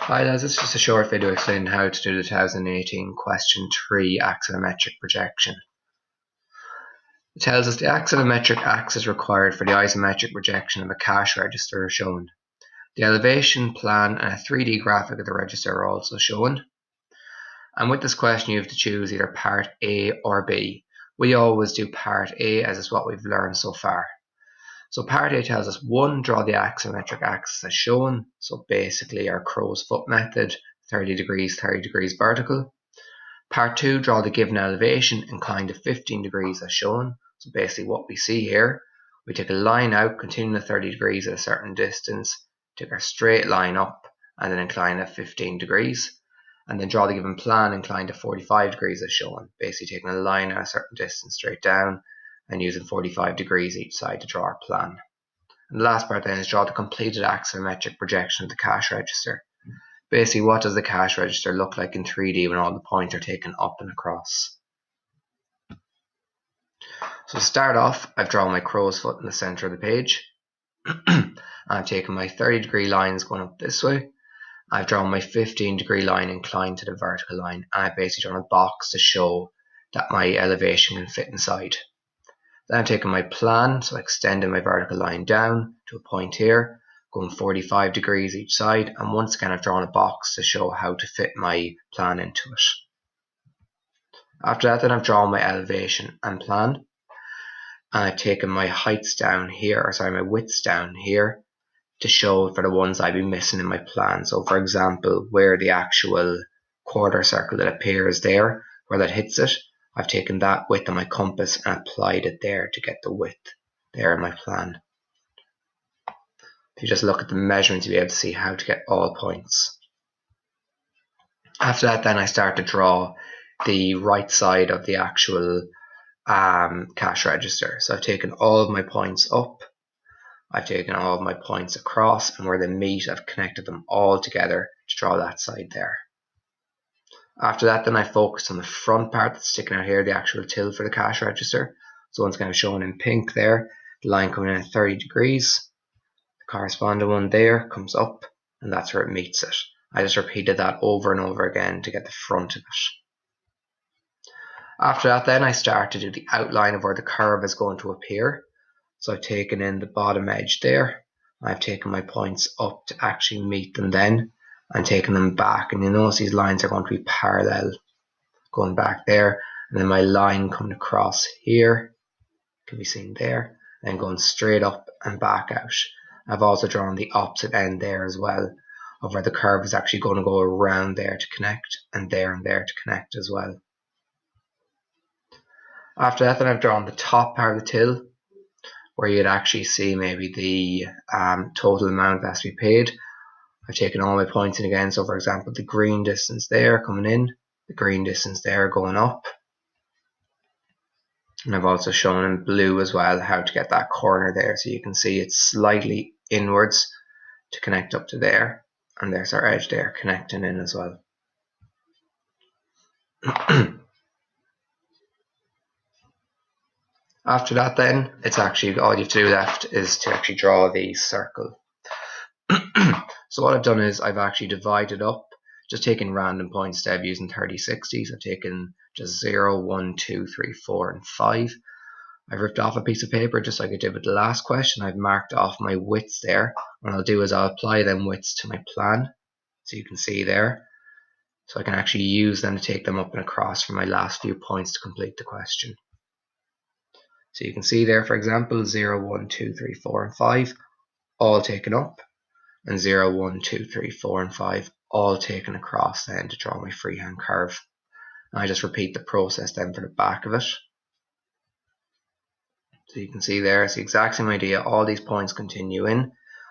Hi lads, it's just a short video explaining how to do the 2018 question 3 axonometric projection. It tells us the axonometric axis required for the isometric projection of a cash register are shown. The elevation plan and a 3D graphic of the register are also shown. And with this question you have to choose either part A or B. We always do part A as is what we've learned so far. So part A tells us 1. Draw the axonometric axis as shown. So basically our crow's foot method, 30 degrees vertical. Part 2, draw the given elevation inclined to 15 degrees as shown. So basically what we see here, we take a line out, continuing at 30 degrees at a certain distance, take our straight line up and then incline at 15 degrees. And then draw the given plan inclined to 45 degrees as shown. Basically taking a line at a certain distance straight down and using 45 degrees each side to draw our plan. And the last part then is draw the completed axonometric projection of the cash register. Basically, what does the cash register look like in 3D when all the points are taken up and across? So to start off, I've drawn my crow's foot in the center of the page. I've taken my 30 degree lines going up this way. I've drawn my 15 degree line inclined to the vertical line, and I've basically drawn a box to show that my elevation can fit inside. Then I've taken my plan, so extending my vertical line down to a point here, going 45 degrees each side, and once again I've drawn a box to show how to fit my plan into it. After that then I've drawn my elevation and plan, and I've taken my heights down here, my widths down here, to show for the ones I'd be missing in my plan. So for example, where the actual quarter circle that appears there, where that hits it, I've taken that width on my compass and applied it there to get the width there in my plan. If you just look at the measurements, you'll be able to see how to get all points. After that then I start to draw the right side of the actual cash register. So I've taken all of my points up, I've taken all of my points across, and where they meet I've connected them all together to draw that side there. After that then I focused on the front part that's sticking out here, the actual till for the cash register. So once again shown in pink there, the line coming in at 30 degrees. The corresponding one there comes up and that's where it meets it. I just repeated that over and over again to get the front of it. After that then I start to do the outline of where the curve is going to appear. So I've taken in the bottom edge there. I've taken my points up to actually meet them then, and taking them back, and you notice these lines are going to be parallel going back there, and then my line coming across here can be seen there, and going straight up and back out. I've also drawn the opposite end there as well, of where the curve is actually going to go around there to connect, and there to connect as well. After that then I've drawn the top part of the till, where you'd actually see maybe the total amount that has to be paid. I've taken all my points in again, so for example the green distance there coming in, the green distance there going up, and I've also shown in blue as well how to get that corner there, so you can see it's slightly inwards to connect up to there, and there's our edge there connecting in as well. After that then, it's actually all you have to do left is to actually draw the circle. So what I've done is I've actually divided up, just taking random points instead of using 30/60s. I've taken just 0, 1, 2, 3, 4 and 5. I've ripped off a piece of paper just like I did with the last question. I've marked off my widths there. What I'll do is I'll apply them widths to my plan, so you can see there. So I can actually use them to take them up and across for my last few points to complete the question. So you can see there, for example, 0, 1, 2, 3, 4 and 5 all taken up, and 0, 1, 2, 3, 4 and 5 all taken across then to draw my freehand curve. And I just repeat the process then for the back of it. So you can see there, it's the exact same idea. All these points continue in.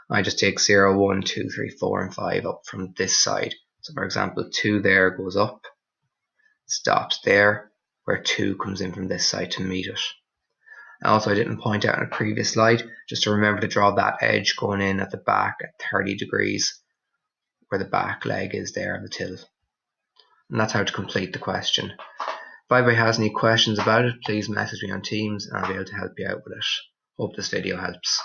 I just take 0, 1, 2, 3, 4 and 5 up from this side. So for example 2 there goes up, stops there, where 2 comes in from this side to meet it. Also, I didn't point out in a previous slide, just to remember to draw that edge going in at the back at 30 degrees, where the back leg is there of the till. And that's how to complete the question. If anybody has any questions about it, please message me on Teams and I'll be able to help you out with it. Hope this video helps.